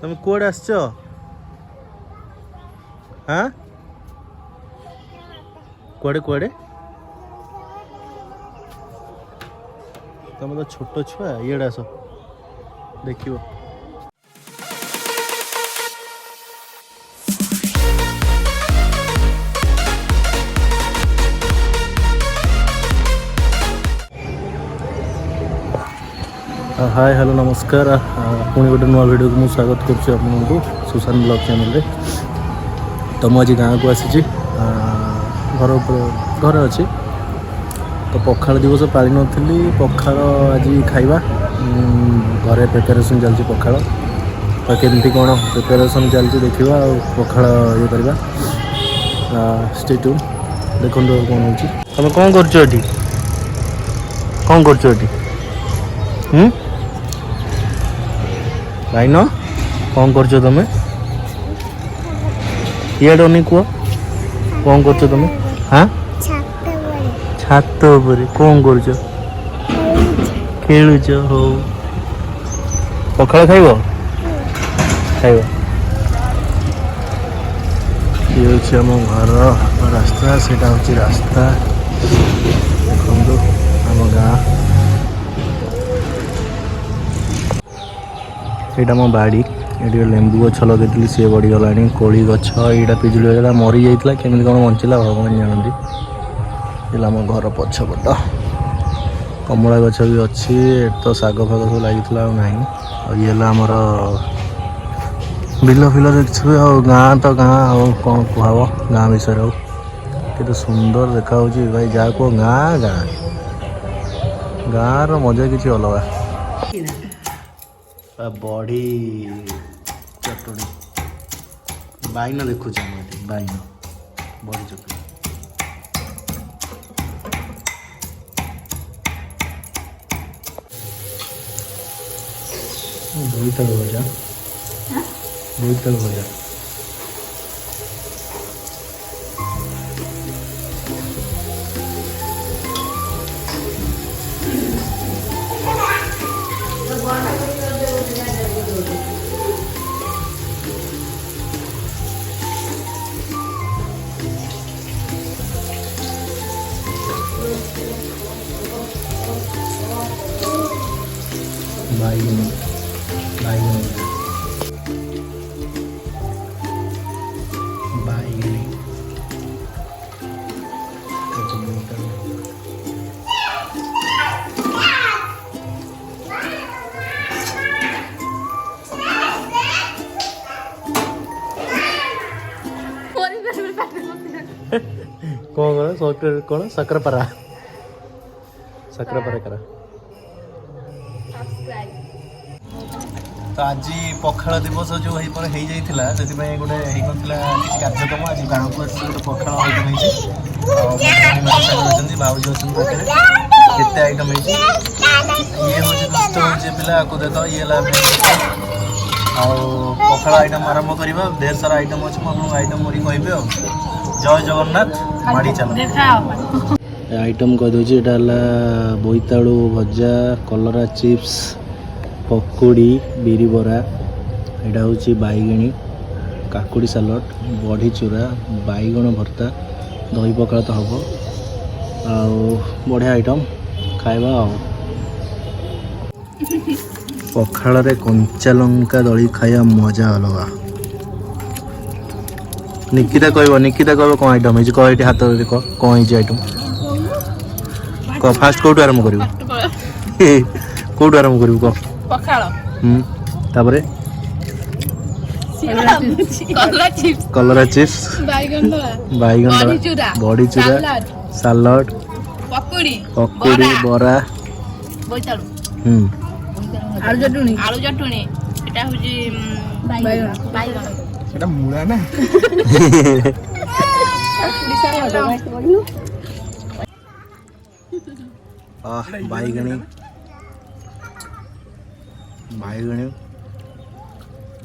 तुम कौड़े आसछ हाँ कौड़े कौड़े तुम तो छोट छुआ इे आस देख हाय हेलो नमस्कार पुणी गोटे नुआ वीडियो को मुझे स्वागत करूँ सुशांत ब्लॉग चैनल रे। तो मुझे गाँव को आसी घर घर अच्छी तो पखाल दिवस पाली नी पखाल आज खाइबा घरे प्रिपेरेसन चलती पखाल तो केमती कौन प्रिपेरेसन चलती देखा पखाल ये करवा स्टे ट्यून देखो कौन हो तुम कौन कर कौन कर भाई न कौन कर तुम इे नहीं कह कौन कर तुम हाँ छात कौन कर खेलुच हो पखाल खाइब खाइब ये हूँ आम घर रास्ता से रास्ता देखो आम गाँ यहाँ मो बाड़ी ये लेंबू गछ लगे सी बढ़ीगला कोली गछ यहाँ पिजुली गला मरी जाता केमी कौन बंचला भगवान जानती आम घर पछपट कमला गछ भी अच्छी तो शाग फाग सब लगी ना ये आमर बिल फिल देखिए गाँ तो गाँ कौन कहब गाँ विषय के सुंदर देखा भाई जहाँ कह गाँ गाँ गाँर मजा किसी अलग बड़ी चटणी बैन देखुच बैन बड़ी चटणी बोईतालु भजा बोईतालु भजा बैगन बैगन बैगनी कौन कौन सकरपरा सकरपरा करा तो आज पखाल दिवस जो हो जाता से गोटे किसी कार्यक्रम आज गाँव को आस गोटे पखाल आइटम होती भाज अच्छे आइटम ये हूँ दुष्ट हो पिला को देख ये पखाल आइटम आरंभ करवा ढेर सारा आइटम अच्छे मुझे आइटम करी कहे जय जगन्नाथ माड़ी चल आइटम कहीदे यहाँ बोईतालु भजा कलरा चिप्स पकोड़ी बिरी बरा यहाँ हूँ बैगणी काकुड़ी सालड बड़ी चूरा बैगण भर्ता दही पखाल तो हम बढ़िया आइटम खाइबा पखाल रे कंचा लंका दली खाइबा मजा अलगा निकिता कह कौन आइटम है कह ये हाथ कह कौन है आइटम कह फास्ट कौटू आरंभ कर कौटू आरंभ कर कह पखाल तापरे कलरा चिप्स बैगन बड़ी चूरा सालड पकोड़ी बरा बोईतालु आलू चटणी एटा होजी बैगन सेटा मुळा ना बैगणी बैगणी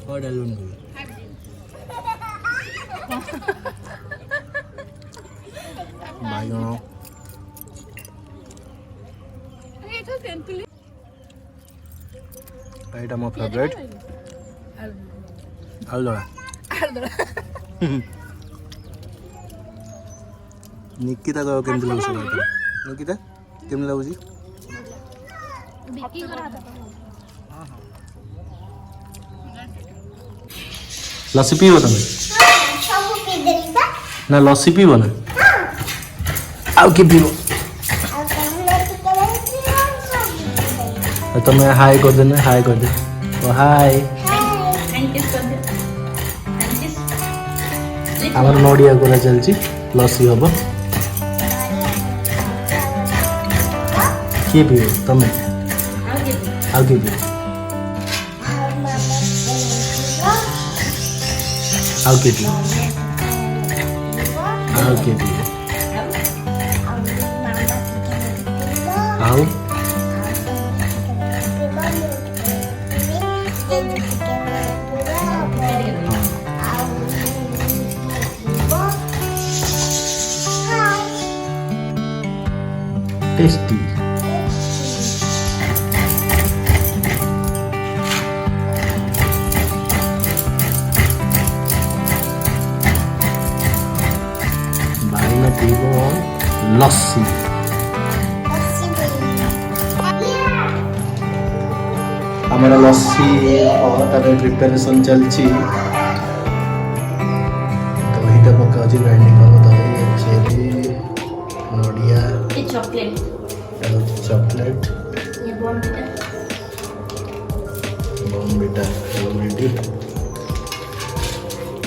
और डालून बैगण एटा मो फेवरेट ଆଳୁଦଳା ଆଳୁଦଳା। ନିକିତା କହିବ କେମିତି ଲାଗୁଛି ନିକିତା କେମିତି ଲାଗୁଛି? ଲସି ପିଇବ ତମେ ନା ଲସି ପିଇବ ନା ଆଉ କିଏ ପିଇବ? ତମେ ହାଇ କରିଦେ ନା ହାଇ କରିଦେ ଓ ହାଇ। ଆମର ନଡ଼ିଆ କୋରା ଚାଲିଛି ଲସି ହବ। କିଏ ପିଇବ ତମେ ଆଉ କିଏ ପିଇବ? ଆଉ କିଏ ପିଇବ? ଆଉ କିଏ ପିଇବ? ଆଉ टेस्टी भाई ना पीबो लस्सी हमारा लस्सी और तार प्रिपरेशन चलची दही टा पका जी ग्राइंडिंग हो दही चेरी नडिया ये चॉकलेट चॉकलेट ये बॉर्नविटा ऑलरेडी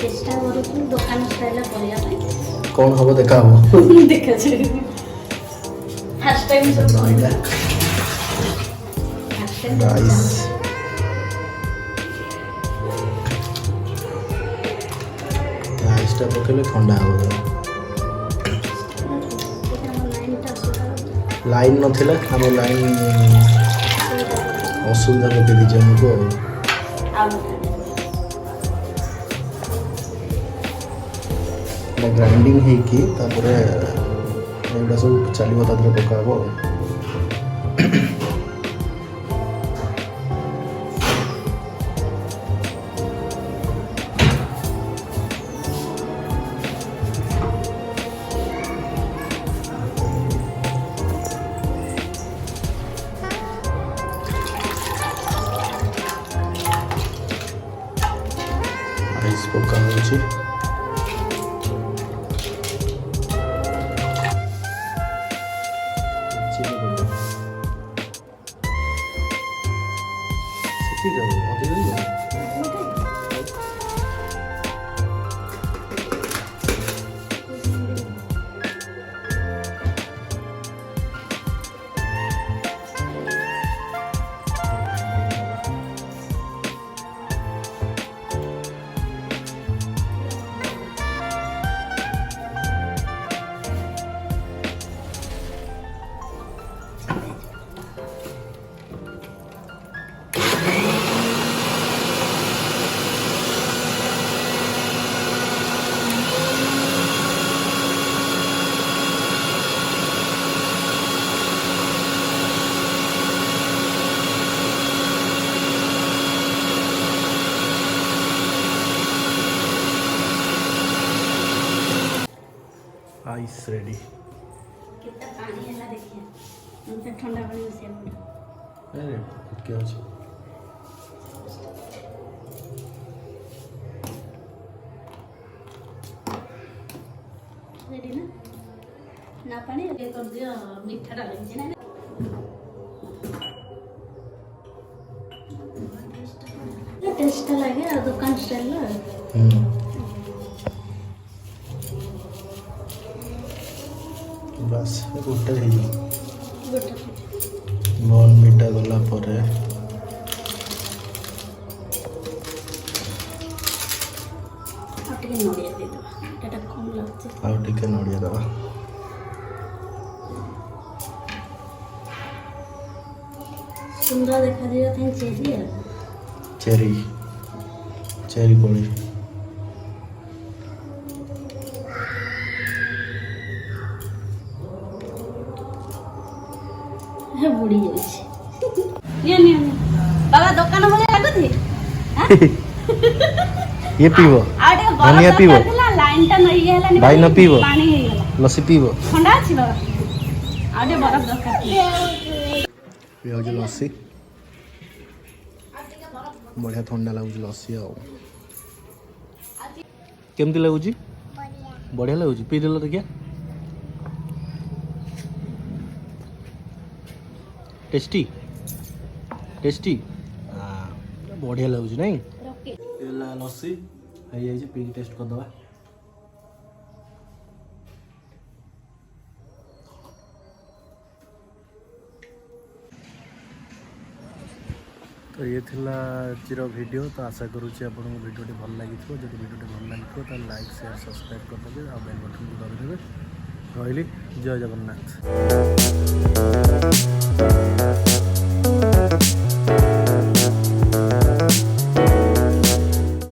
चेष्टा करू दुकान स्टाइल करिया ପାଇଁ कौन हबो देखा हो देखा छै फर्स्ट टाइम सब नडिया राइस राइस टा पकेले ठंडा हो लाइन नथिला हम लाइन असुविधा पके दीजिए हमको ग्राइंडिंग है कि तापरे एटा सब चलिबो तापरे पकाबो राइस पका होची ठीक है अधिक नहीं आइस रेडी कितना पानी है ना देखिए उनसे ठंडा पानी में से अरे क्या है रेडी ना ना पानी ये कर दियो मीठा डाल दीजिए ना टेस्ट लगे दुकान स्टाइल बस गोटे बॉल मीठा गला परे नड़िया दे दो एटा कम लागছে आउ टिके नड़िया दवा सुंदर देखा दियो थे चेरी चेरी कोली बुढ़ी जाइए बाबा दुकान मुझे लागू थी ये पीब ଆଉ ଟିକେ ବରଫ ଧନିଆ ପିଇବ ଦରକାର ଥିଲା ଲାଇନ ଟା ଇଏ ହେଲାନି ଭାଇ ନ ବୋଲି ପିଇବ ପାଣି ହେଇଗଲା ଲସି ପିଇବ ଥଣ୍ଡା ଅଛି ବାବା ଆଉ ଟିକେ ବରଫ ଦରକାର ଥିଲା ପିଆ ହେଉଛି ଲସି ବଢ଼ିଆ ଥଣ୍ଡା ଲାଗୁଛି ଲସି ଆଉ କେମିତି ଲାଗୁଛି ବଢ଼ିଆ ଲାଗୁଛି ପିଇଦେଲ ଦେଖିଆ टेस्टी टेस्टी बढ़िया लगुच नहीं लस्सी पी टेस्ट करदे तो ये थिला आजर वीडियो तो आशा करुँचे आपको वीडियो भल लगी जब वीडियो भल लगी तो लाइक शेयर सब्सक्राइब करदे और बेल बटन को दबाइदेवे रही जय जगन्नाथ।